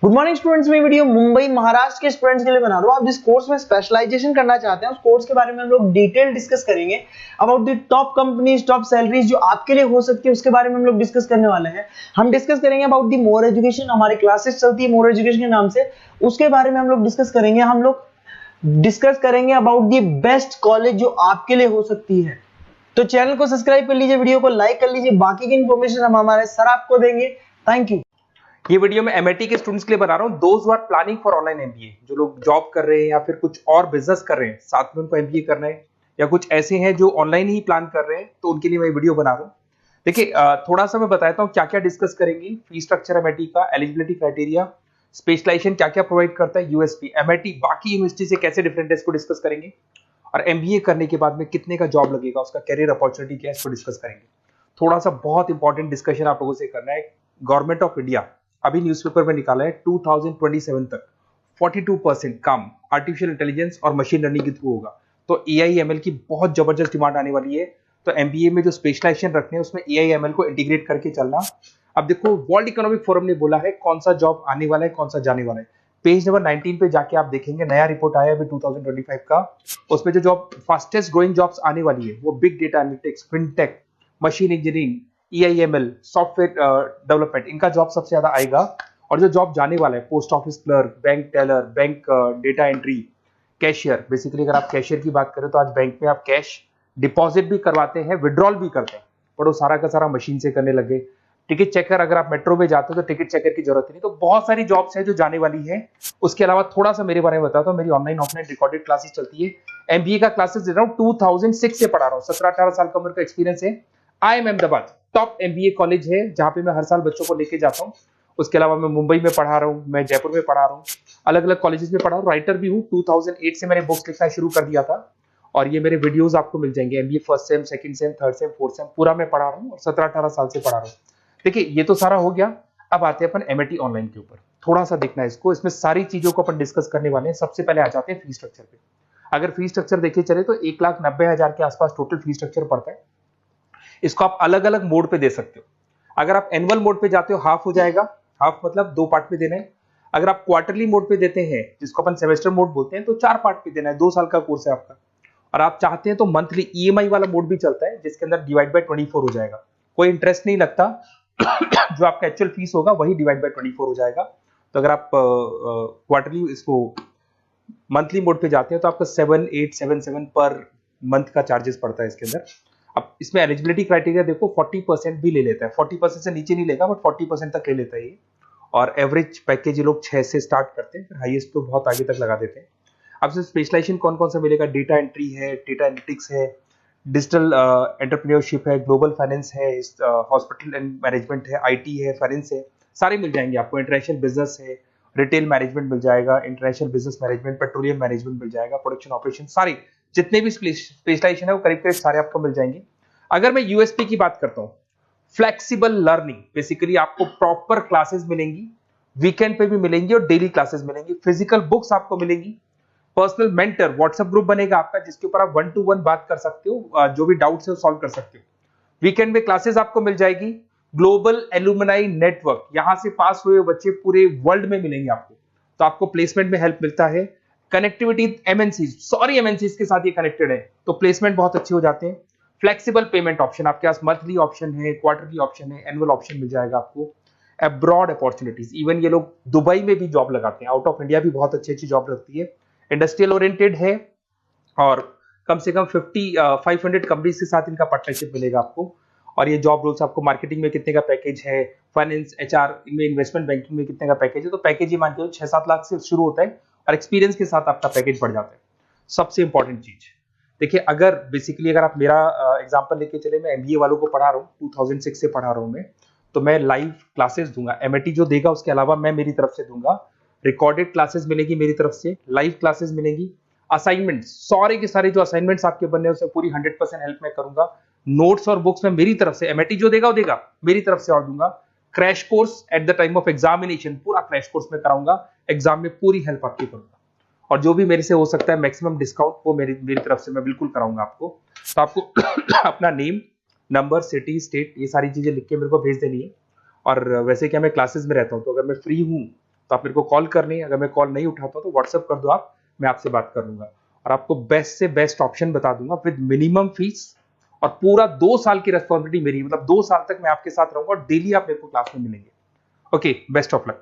Good morning students. मैं video Mumbai Maharashtra के students के लिए बना रहा हूँ। आप जिस कोर्स में स्पेशलाइजेशन करना चाहते हैं उस कोर्स के बारे में हम लोग डिटेल डिस्कस करेंगे। About the top companies, top salaries जो आपके लिए हो सकती है उसके बारे में हम लोग डिस्कस करने वाले हैं। हम डिस्कस करेंगे अबाउट द मोर एजुकेशन, हमारी क्लासेस चलती है मोर एजुकेशन के नाम से, उसके बारे में हम लोग डिस्कस करेंगे। हम लोग डिस्कस करेंगे अबाउट द बेस्ट कॉलेज जो आपके लिए हो सकती है। तो चैनल को सब्सक्राइब कर लीजिए, वीडियो को लाइक कर लीजिए। बाकी की इंफॉर्मेशन हम हमारे सर आपको देंगे। Thank you. ये वीडियो मैं एमआईटी के स्टूडेंट्स के लिए बना रहा हूँ। Those who are planning for online MBA, जो लोग जॉब कर रहे हैं या फिर कुछ और बिजनेस कर रहे हैं, साथ में उनको एमबीए करना है, या कुछ ऐसे हैं जो ऑनलाइन ही प्लान कर रहे हैं, तो उनके लिए मैं वीडियो बना रहा हूँ। देखिए, थोड़ा सा मैं बताता हूँ क्या क्या डिस्कस करेंगे। फी स्ट्रक्चर एमआईटी का, एलिजिबिलिटी क्राइटेरिया, स्पेशलाइजेशन क्या क्या प्रोवाइड करता है, यूएसपी एमआईटी बाकी यूनिवर्सिटी से कैसे डिफरेंट है, इसको डिस्कस करेंगे। और एमबीए करने के बाद में कितने का जॉब लगेगा, उसका कैरियर अपॉर्चुनिटी क्या है, इसको डिस्कस करेंगे। थोड़ा सा बहुत इंपॉर्टेंट डिस्कशन आप लोगों से करना है। गवर्नमेंट ऑफ इंडिया अभी न्यूज़पेपर में निकाला है 2027 तक 42% काम आर्टिफिशियल इंटेलिजेंस और मशीन लर्निंग के थ्रू होगा। तो एआईएमएल की बहुत जबरदस्त डिमांड आने वाली है। तो एमबीए में जो स्पेशलाइजेशन रखने हैं उसमें एआईएमएल को इंटीग्रेट करके चलना। अब देखो, वर्ल्ड इकोनॉमिक फोरम ने बोला है कौन सा जॉब आने वाला है, कौन सा जाने वाला है। पेज नंबर 19 पे जाके आप देखेंगे, नया रिपोर्ट आया अभी 2025 का। उसमें जो जॉब फास्टेस्ट ग्रोइंग जॉब्स आने वाली है वो big data analytics, fintech, machine engineering, AIML, software development, इनका जॉब सबसे ज्यादा आएगा। और जो जॉब जाने वाला है, post office clerk, bank teller, bank data entry, cashier. Basically अगर आप कैशियर की बात करें तो आज बैंक में आप कैश डिपॉजिट भी करवाते हैं, विड्रॉल भी करते हैं, पर वो सारा का सारा मशीन से करने लगे। टिकट चेकर, अगर आप मेट्रो में जाते हो तो टिकट चेकर की जरूरत नहीं। तो बहुत सारी जॉब्स है जो जाने वाली है। उसके अलावा थोड़ा सा मेरे बारे में बताता हूँ। मेरी ऑनलाइन ऑफलाइन रिकॉर्डेड क्लासेस चलती है। एमबीए का क्लासेस दे रहा हूँ, 2006 से पढ़ा रहा हूँ। 17-18 साल का उम्र का एक्सपीरियंस है। IIM Ahmedabad top MBA college है जहां पे मैं हर साल बच्चों को लेके जाता हूँ। उसके अलावा मैं मुंबई में पढ़ा रहा हूँ, मैं जयपुर में पढ़ा रहा हूँ, अलग अलग कॉलेजेस में पढ़ा हूँ। राइटर भी हूँ। 2008 से मैंने बुक्स लिखना शुरू कर दिया था और ये मेरे वीडियोस आपको मिल जाएंगे। MBA first sem, second same, third same, fourth same पूरा मैं पढ़ा रहा हूँ और 17-18 साल से पढ़ा रहा हूँ। देखिए, ये तो सारा हो गया। अब आते हैं अपन एमआईटी ऑनलाइन के ऊपर। थोड़ा सा देखना है इसको, इसमें सारी चीजों को अपन डिस्कस करने वाले हैं। सबसे पहले आ जाते हैं फी स्ट्रक्चर पे। अगर फी स्ट्रक्चर देखे चले तो 1,90,000 के आसपास टोटल फी स्ट्रक्चर पड़ता है। इसको आप अलग अलग मोड पे दे सकते हो। अगर आप एनुअल मोड पे जाते हो हाफ हो जाएगा। हाफ मतलब 2 पार्ट में देना है। अगर आप क्वार्टरली मोड पे देते हैं, जिसको अपन सेमेस्टर मोड बोलते हैं, तो 4 पार्ट पे देना है। 2 साल का कोर्स है आपका। और आप चाहते हैं तो मंथली ईएमआई वाला मोड भी चलता है, जिसके अंदर डिवाइड बाय 24 हो जाएगा। कोई इंटरेस्ट नहीं लगता। जो आपका एक्चुअल फीस होगा वही डिवाइड बाय 24 हो जाएगा। तो अगर आप क्वार्टरली इसको मंथली मोड पे जाते हैं तो आपका 7877 पर मंथ का चार्जेस पड़ता है इसके अंदर। अब इसमें एलिजिबिलिटी क्राइटेरिया देखो, 40% भी ले लेता है। 40% से नीचे नहीं लेगा, बट 40% तक ले लेता है ये। और एवरेज पैकेज ये लोग 6 से स्टार्ट करते हैं, फिर हाईएस्ट तो बहुत आगे तक लगा देते हैं। अब से स्पेशलाइजेशन कौन कौन सा मिलेगा? डेटा एंट्री है, डेटा एनालिटिक्स है, डिजिटल एंटरप्रेन्योरशिप है, ग्लोबल फाइनेंस है, हॉस्पिटल एंड मैनेजमेंट है, आईटी है, फाइनेंस है, सारे मिल जाएंगे आपको। इंटरनेशनल बिजनेस है, रिटेल मैनेजमेंट मिल जाएगा, international business management, petroleum management मिल जाएगा, प्रोडक्शन ऑपरेशन, सारे जितने भी स्पेशलाइजेशन है वो करीब करीब सारे आपको मिल जाएंगे। अगर मैं यूएसपी की बात करता हूँ, फ्लेक्सिबल लर्निंग, बेसिकली आपको प्रॉपर क्लासेस मिलेंगी, वीकेंड पे भी मिलेंगी और डेली क्लासेस मिलेंगी। फिजिकल बुक्स आपको मिलेंगी, पर्सनल मेंटर व्हाट्सएप ग्रुप बनेगा आपका, जिसके ऊपर आप 1-to-1 बात कर सकते हो, जो भी डाउट्स है वो सॉल्व कर सकते हो। वीकेंड में क्लासेस आपको मिल जाएगी। ग्लोबल एलुमनाई नेटवर्क, यहां से पास हुए बच्चे पूरे वर्ल्ड में मिलेंगे आपको, तो आपको प्लेसमेंट में हेल्प मिलता है। कनेक्टिविटी एमएनसीज के साथ ये कनेक्टेड है, तो प्लेसमेंट बहुत अच्छे हो जाते हैं। फ्लेक्सिबल पेमेंट ऑप्शन, आपके पास मंथली ऑप्शन है, क्वार्टरली ऑप्शन है, एनुअल ऑप्शन मिल जाएगा आपको। अब्रॉड अपॉर्चुनिटीज, इवन ये लोग दुबई में भी जॉब लगाते हैं, आउट ऑफ इंडिया भी बहुत अच्छी अच्छी जॉब लगती है। इंडस्ट्रियल ओरिएंटेड है और कम से कम 500 कंपनीज के साथ इनका पार्टनरशिप मिलेगा आपको। और ये जॉब रोल्स आपको मार्केटिंग में कितने का पैकेज है, फाइनेंस, एचआर में, इन्वेस्टमेंट बैंकिंग में कितने का पैकेज है, तो पैकेज ही मान के 6-7 लाख से शुरू होता है और एक्सपीरियंस के साथ आपका पैकेज बढ़ जाता है। सबसे इंपॉर्टेंट चीज देखिए, अगर बेसिकली अगर आप मेरा एग्जांपल लेके चले, मैं एमबीए वालों को पढ़ा रहा हूँ, 2006 से पढ़ा रहा हूँ मैं, तो मैं लाइव क्लासेस दूंगा। एमआईटी जो देगा उसके अलावा मैं मेरी तरफ से दूंगा। रिकॉर्डेड क्लासेस मिलेगी मेरी तरफ से, लाइव क्लासेस मिलेंगी। असाइनमेंट, सारे के सारे जो असाइनमेंट्स आपके बनने हैं उसमें पूरी 100% हेल्प मैं करूंगा। नोट्स और बुक्स में मेरी तरफ से, एमआईटी जो देगा वो देगा, मेरी तरफ से और दूंगा। Crash course at the time of examination, पूरा क्रैश कोर्स में कराऊंगा। एग्जाम में पूरी हेल्प आपकी करूंगा और जो भी मेरे से हो सकता है मैक्सिमम डिस्काउंट, वो मेरी तरफ से मैं बिल्कुल कराऊंगा आपको। तो आपको अपना नेम, नंबर, सिटी, स्टेट, ये सारी चीजें लिख के मेरे को भेज देनी है। और वैसे क्या मैं क्लासेस में रहता हूँ, तो अगर मैं फ्री हूँ तो आप मेरे को कॉल करनी है, अगर मैं कॉल नहीं उठाता तो व्हाट्सअप कर दो आप, मैं आपसे बात कर लूंगा और आपको बेस्ट से बेस्ट ऑप्शन बता दूंगा विद मिनिमम फीस और पूरा 2 साल की रेस्पॉन्सिबिलिटी मेरी, मतलब 2 साल तक मैं आपके साथ रहूंगा और डेली आप मेरे को क्लास में मिलेंगे। Okay, best of luck.